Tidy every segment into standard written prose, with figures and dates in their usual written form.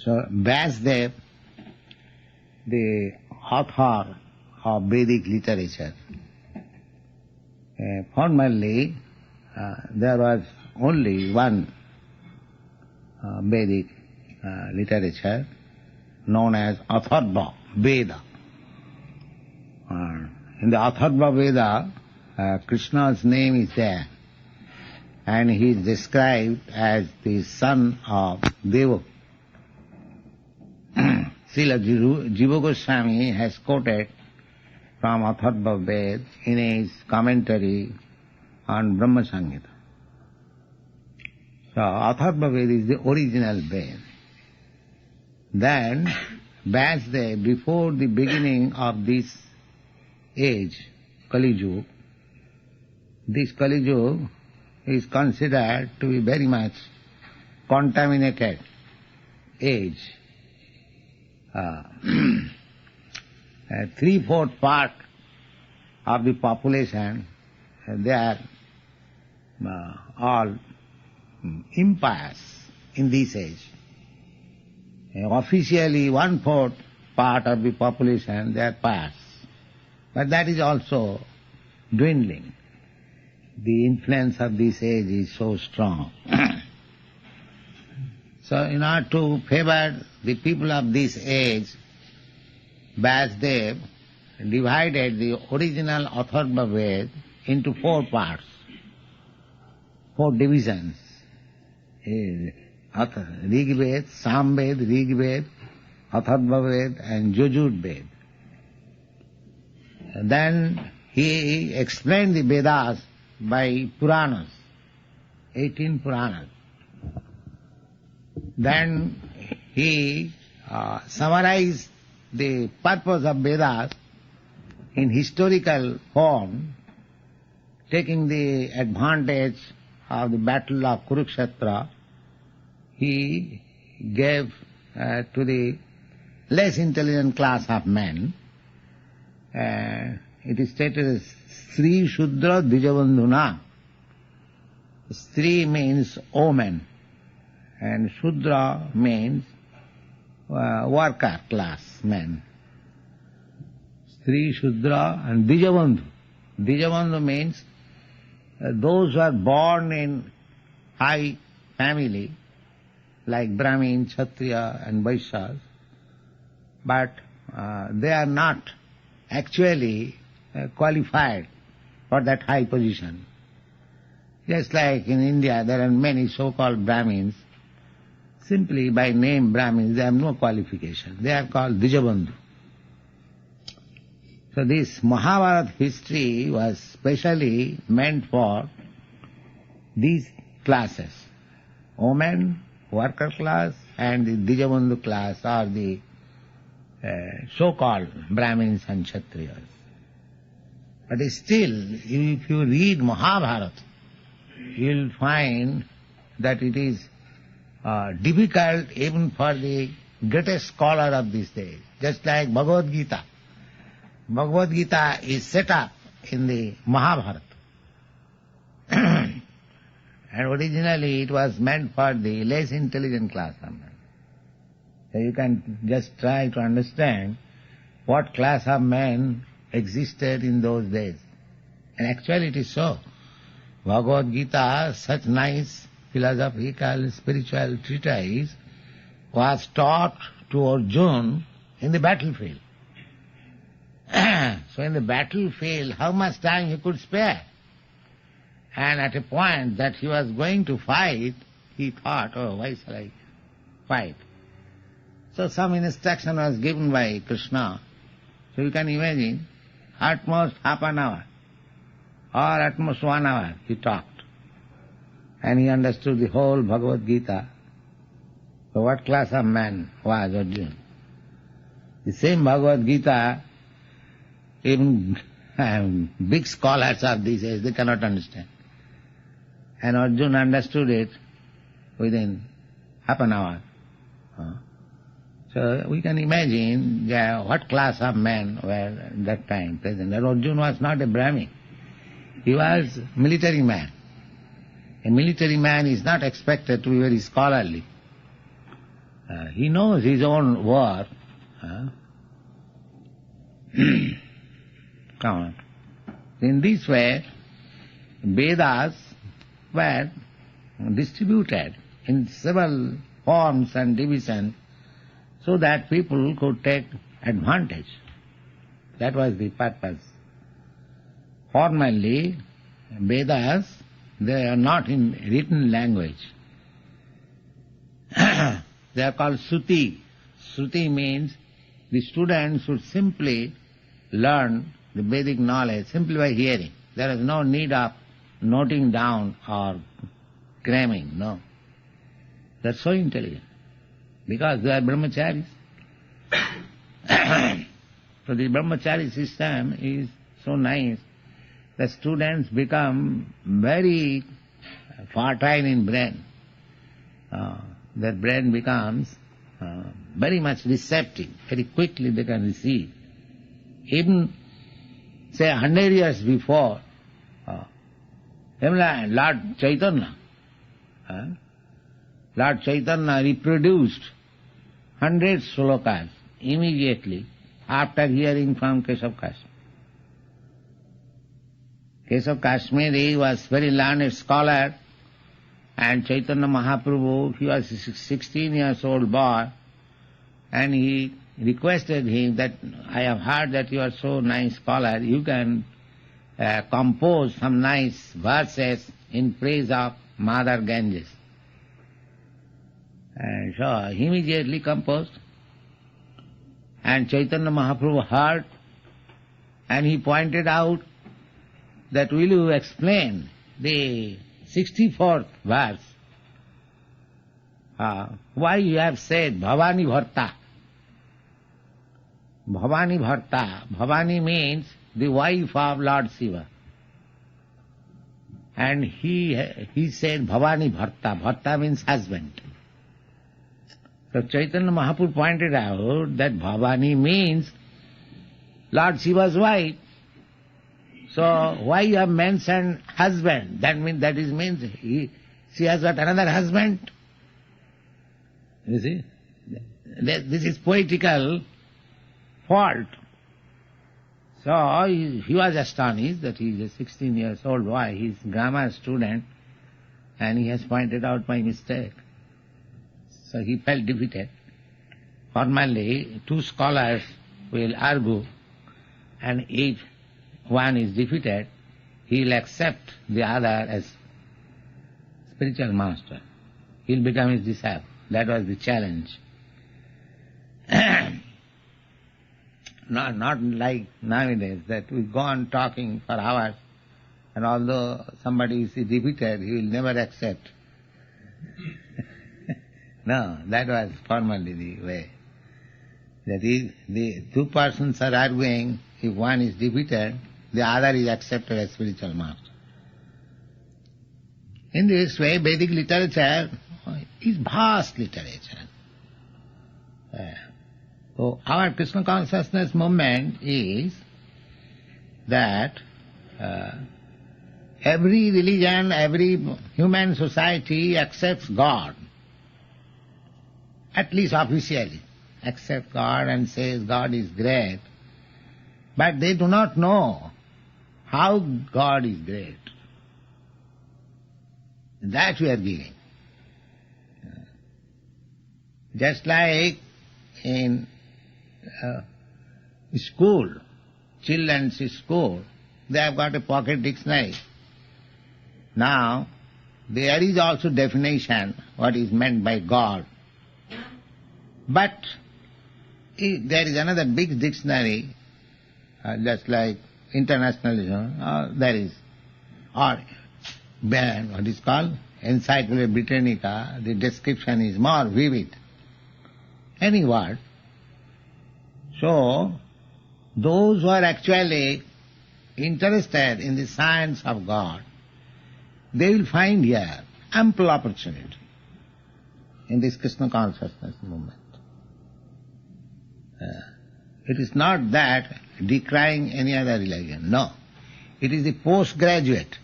So Vyasadeva, the author of Vedic literature, formerly there was only one Vedic literature known as Atharva Veda. In the Atharva Veda, Krishna's name is there, and he is described as the son of Deva. Srila Jiva Goswami has quoted from Atharva Veda in his commentary on Brahma Samhita. So Atharva Veda is the original Veda. Then Vyasadeva, before the beginning of this age, Kali Yuga, this Kali Yuga is considered to be very much contaminated age. 3/4 part of the population, they are all impious in this age. Officially 1/4 part of the population, they are pious. But that is also dwindling. The influence of this age is so strong. So in order to favor the people of this age, Vyasadeva divided the original Atharva Veda into 4 parts, 4 divisions. Rig Veda, Sam Veda, Rig Veda, Atharva Veda and Yajur Veda. Then he explained the Vedas by Puranas, 18 Puranas. Then he summarized the purpose of Vedas in historical form, taking the advantage of the battle of Kurukshetra. He gave to the less intelligent class of men, it is stated as Sri Shudra Dijabandhuna. Sri means woman, and Shudra means worker class men. Sri Shudra and Dijabandhu. Dijabandhu means those who are born in high family, like Brahmin, Kshatriya and Vaishyas, but they are not actually qualified for that high position. Just like in India, there are many so-called Brahmins, simply by name Brahmins, they have no qualification. They are called Dijabandhu. So this Mahabharata history was specially meant for these classes. Women, worker class, and the Dijabandhu class are the so-called Brahmins and Kshatriyas. But still, if you read Mahabharata, you will find that it is difficult even for the greatest scholar of this day. Just like Bhagavad Gita. Bhagavad Gita is set up in the Mahabharata. And originally it was meant for the less intelligent class of men. So you can just try to understand what class of men existed in those days. And actually it is so. Bhagavad Gita, such nice philosophical, spiritual treatise, was taught to Arjuna in the battlefield. So in the battlefield, how much time he could spare? And at a point that he was going to fight, he thought, oh, why shall I fight? So some instruction was given by Krishna. So you can imagine, at most half an hour, or at most 1 hour, he talked. And he understood the whole Bhagavad Gita. So what class of man was Arjuna? The same Bhagavad Gita, even big scholars of these days, they cannot understand. And Arjuna understood it within half an hour. So we can imagine what class of men were at that time present. And Arjuna was not a Brahmin. He was a military man. A military man is not expected to be very scholarly. He knows his own work. Come on. In this way, Vedas were distributed in several forms and divisions so that people could take advantage. That was the purpose. Formally, Vedas, they are not in written language. They are called Sruti. Sruti means the student should simply learn the Vedic knowledge simply by hearing. There is no need of noting down or cramming, no. They are so intelligent because they are brahmacharis. So the brahmachari system is so nice. The students become very fertile in brain. Their brain becomes very much receptive. Very quickly they can receive. Even, say, 100 years before, Lord Chaitanya reproduced 100 slokas immediately after hearing from Keshav Kashmiri. Keshav Kashmiri was very learned scholar, and Chaitanya Mahaprabhu, he was a 16 years old boy, and he requested him that, I have heard that you are so nice scholar, you can compose some nice verses in praise of Mother Ganges. And so he immediately composed. And Chaitanya Mahaprabhu heard, and he pointed out that, will you explain the 64th verse? Why you have said Bhavani Bharta? Bhavani Bharta. Bhavani means the wife of Lord Shiva. And he said Bhavani Bharta. Bharta means husband. So Chaitanya Mahaprabhu pointed out that Bhavani means Lord Shiva's wife. So why you have mentioned husband? That means she has got another husband. You see? This is poetical fault. So he was astonished that he is a 16 years old boy, he is a grammar student, and he has pointed out my mistake. So he felt defeated. Formally, two scholars will argue, and if one is defeated, he will accept the other as spiritual master. He will become his disciple. That was the challenge. Not like nowadays that we go on talking for hours, and although somebody is defeated, he will never accept. No, that was formally the way. That is, the two persons are arguing, if one is defeated, the other is accepted as spiritual master. In this way, Vedic literature is vast literature. So our Krsna Consciousness movement is that every religion, every human society accepts God, at least officially, accepts God and says God is great, but they do not know how God is great. That we are giving. Just like in school, children's school, they have got a pocket dictionary. Now, there is also definition what is meant by God. But there is another big dictionary, just like internationalism, there is, or what is called Encyclo-Britannica, the description is more vivid. Any word. So, those who are actually interested in the science of God, they will find here ample opportunity in this Krsna Consciousness movement. It is not that decrying any other religion, no. It is the postgraduate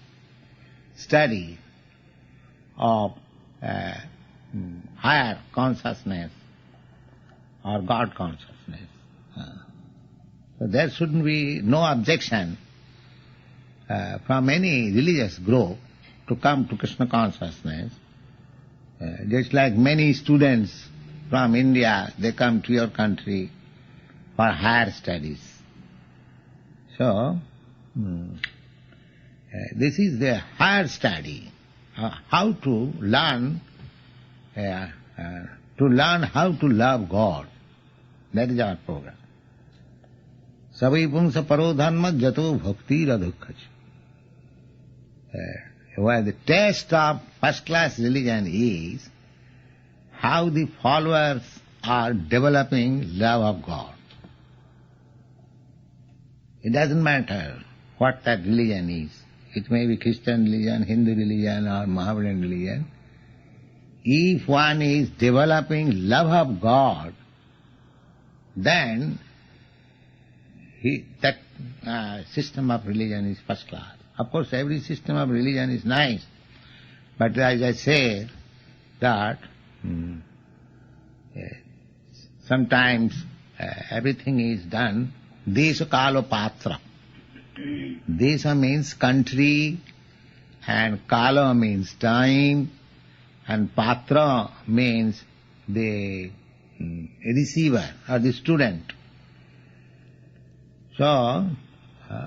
study of higher consciousness or God consciousness. So there shouldn't be no objection from any religious group to come to Kṛṣna consciousness. Just like many students from India, they come to your country for higher studies. So, this is the higher study, how to learn how to love God. That is our program. Savai pungsa paro dharma jato bhakti radhukkhach. Where the test of first-class religion is how the followers are developing love of God. It doesn't matter what that religion is. It may be Christian religion, Hindu religion or Mohammedan religion. If one is developing love of God, then that system of religion is first class. Of course, every system of religion is nice, but as I say, that sometimes everything is done desha kalo patra. Desha means country, and kala means time, and patra means the receiver or the student. So,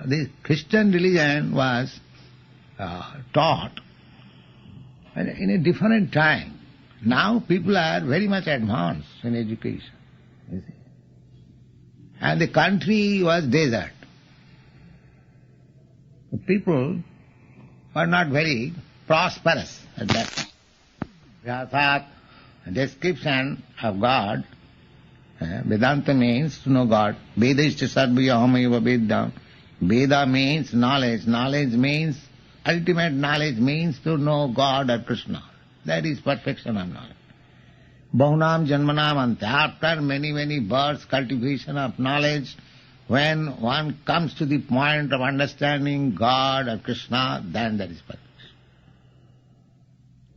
the Christian religion was taught in a different time. Now people are very much advanced in education, you see. And the country was desert. The people were not very prosperous at that time. Vyasat, description of God, Vedanta means to know God. Veda ishta sarvya ahamaiva vedam. Veda means knowledge. Knowledge means, ultimate knowledge means to know God or Krishna. That is perfection of knowledge. Bahunam janmanam ante. After many births, cultivation of knowledge, when one comes to the point of understanding God or Krishna, then that is perfection.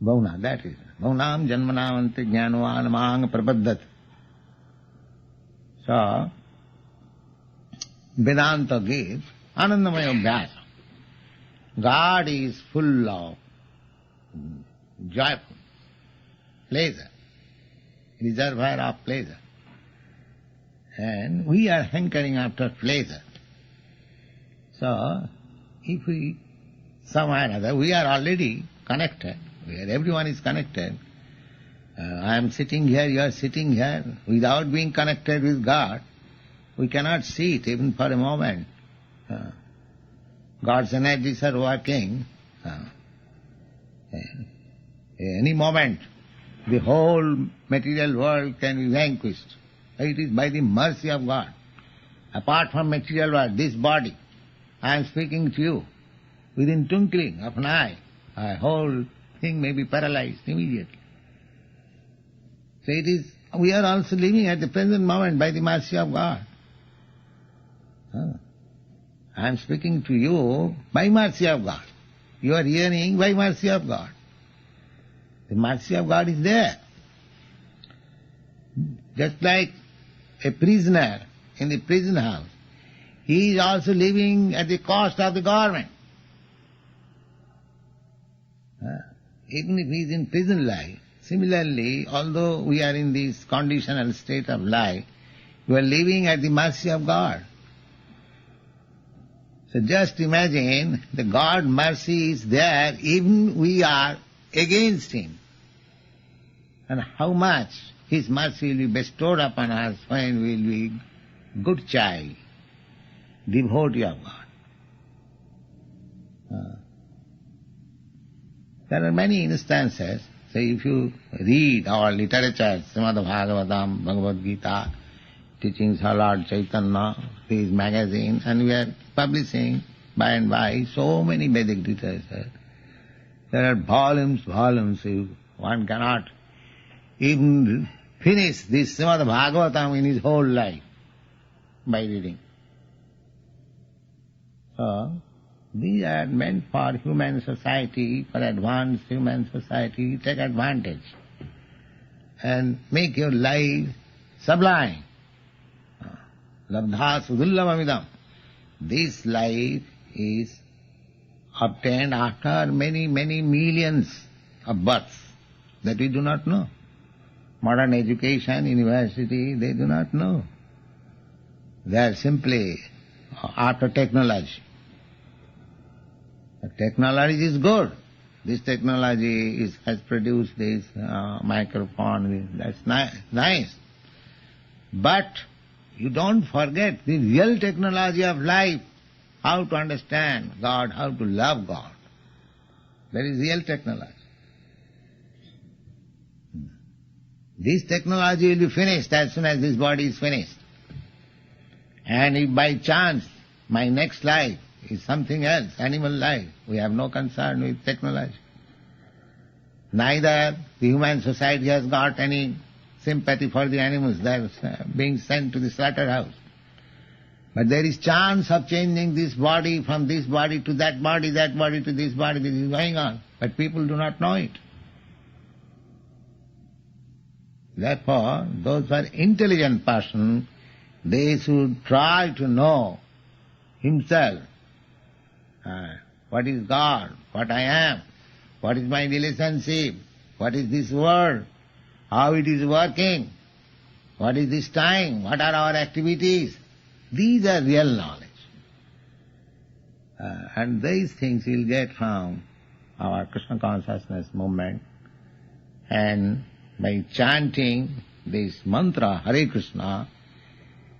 Bahuna, that is. Bahunam janmanam ante jnanvan mahang prapaddat. So, Vedanta gives Anandamaya Abhyasa. God is full of joyful pleasure, reservoir of pleasure. And we are hankering after pleasure. So, if we, somehow or other, we are already connected, everyone is connected. I am sitting here, you are sitting here. Without being connected with God, we cannot see it even for a moment. God's energies are working. Any moment, the whole material world can be vanquished. It is by the mercy of God. Apart from material world, this body, I am speaking to you. Within twinkling of an eye, the whole thing may be paralyzed immediately. So it is, we are also living at the present moment by the mercy of God. I am speaking to you by mercy of God. You are hearing by mercy of God. The mercy of God is there. Just like a prisoner in the prison house, he is also living at the cost of the government. Even if he is in prison life, similarly, although we are in this conditional state of life, we are living at the mercy of God. So just imagine the God mercy is there, even we are against Him. And how much His mercy will be bestowed upon us when we will be good child, devotee of God. There are many instances. Say if you read our literature, Srimad Bhagavatam, Bhagavad Gita, teachings of Lord Chaitanya, these magazines, and we are publishing by and by so many Vedic literature. There are volumes. One cannot even finish this Srimad Bhagavatam in his whole life by reading. So, these are meant for human society, for advanced human society. Take advantage and make your life sublime. Labdha sudullamamidam. This life is obtained after many, many millions of births that we do not know. Modern education, university, they do not know. They are simply after technology. The technology is good. This technology has produced this microphone, that's nice. But you don't forget the real technology of life, how to understand God, how to love God. That is real technology. This technology will be finished as soon as this body is finished. And if by chance my next life is something else, animal life, we have no concern with technology. Neither the human society has got any sympathy for the animals. They are being sent to the slaughterhouse. But there is chance of changing this body from this body to that body to this body. This is going on. But people do not know it. Therefore, those who are intelligent persons, they should try to know himself. What is God? What I am? What is my relationship? What is this world? How it is working? What is this time? What are our activities? These are real knowledge. And these things you'll get from our Krsna Consciousness movement. And by chanting this mantra, Hare Krishna,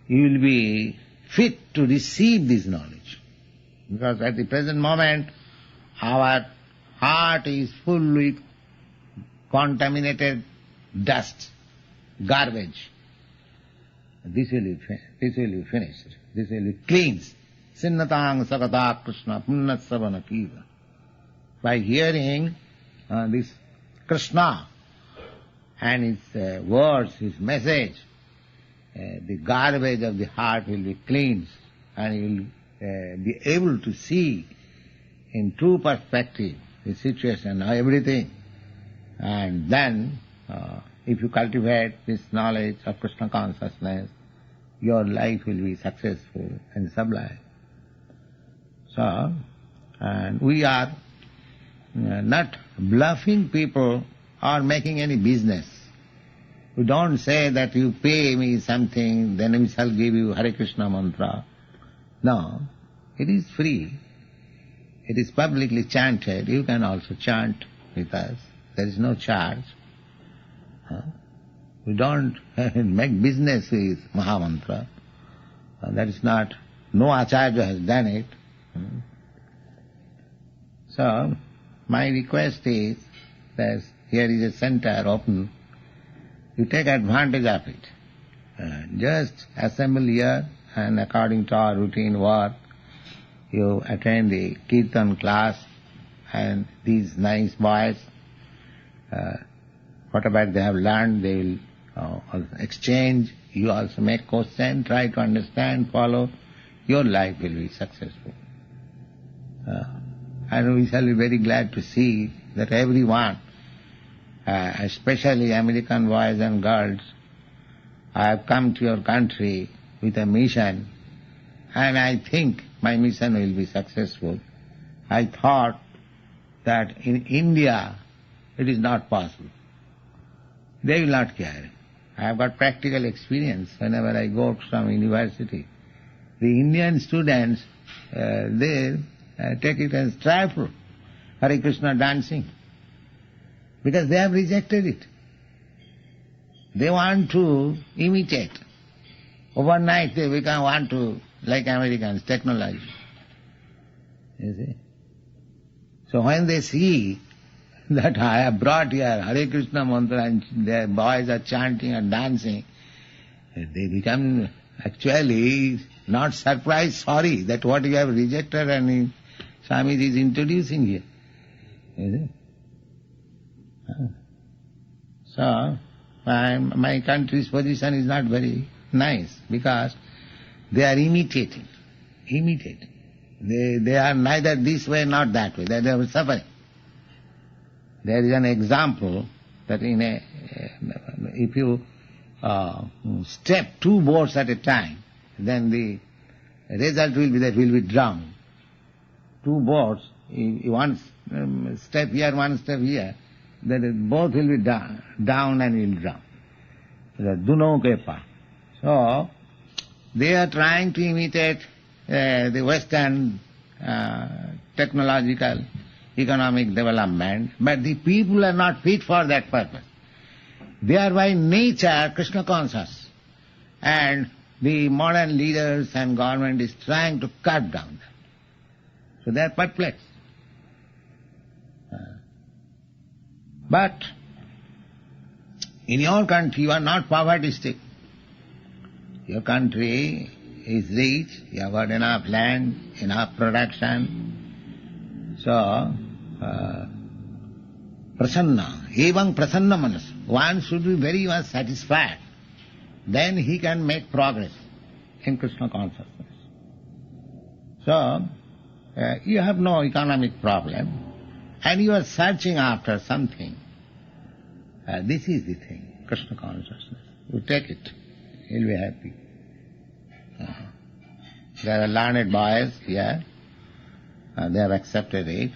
you will be fit to receive this knowledge. Because at the present moment, our heart is full with contaminated dust, garbage. This will be finished. This will be cleansed. Sinnatang sakata Krishna punnasavana kiva. By hearing this Krishna and his words, his message, the garbage of the heart will be cleansed, and you will be able to see in true perspective the situation, everything. And then, if you cultivate this knowledge of Krsna Consciousness, your life will be successful and sublime. So, and we are not bluffing people or making any business. We don't say that you pay me something, then we shall give you Hare Krishna mantra. No, it is free. It is publicly chanted. You can also chant with us. There is no charge. We don't make business with Mahamantra. That is not, no Acharya has done it. So, my request is that here is a center open. You take advantage of it. Just assemble here, and according to our routine work, you attend the Kirtan class, and these nice boys, whatever they have learned, they will exchange. You also make question, try to understand, follow. Your life will be successful. And we shall be very glad to see that everyone, especially American boys and girls, have come to your country with a mission, and I think my mission will be successful. I thought that in India it is not possible. They will not care. I have got practical experience whenever I go to some university. The Indian students, they take it as trifle, Hare Krishna dancing, because they have rejected it. They want to imitate. Overnight they want to, like Americans, technology. You see? So when they see that I have brought here Hare Krishna mantra and their boys are chanting and dancing, they become actually not surprised, sorry, that what you have rejected and Swamiji is introducing here. You see? So, my country's position is not very nice because they are imitating. They are neither this way nor that way. They are suffering. There is an example that if you step 2 boats at a time, then the result will be that we will be drowned. 2 boats, one step here, one step here, then both will be down and will drown. Duno kepa. So, they are trying to imitate the Western technological, economic development, but the people are not fit for that purpose. They are by nature Krsna conscious, and the modern leaders and government is trying to cut down them. So they are perplexed. But in your country you are not poverty-stricken. Your country is rich, you have got enough land, enough production. So, prasanna, evam prasanna manas. One should be very much satisfied. Then he can make progress in Krsna consciousness. So, you have no economic problem, and you are searching after something. This is the thing, Krsna consciousness. You take it, you'll be happy. There are learned boys here, they have accepted it.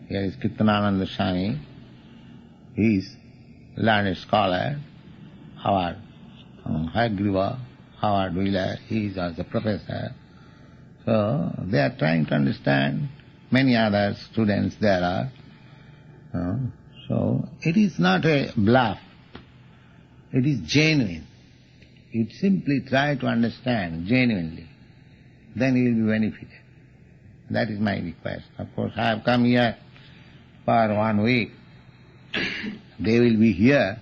Here is Kirtanananda Swami, he is learned scholar. Howard Hagriva, Howard Wheeler, he is also professor. So they are trying to understand. Many other students there are. So it is not a bluff, it is genuine. You simply try to understand genuinely, then you will be benefited. That is my request. Of course, I have come here for 1 week. They will be here,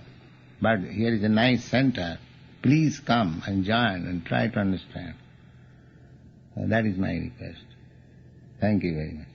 but here is a nice center. Please come and join and try to understand. That is my request. Thank you very much.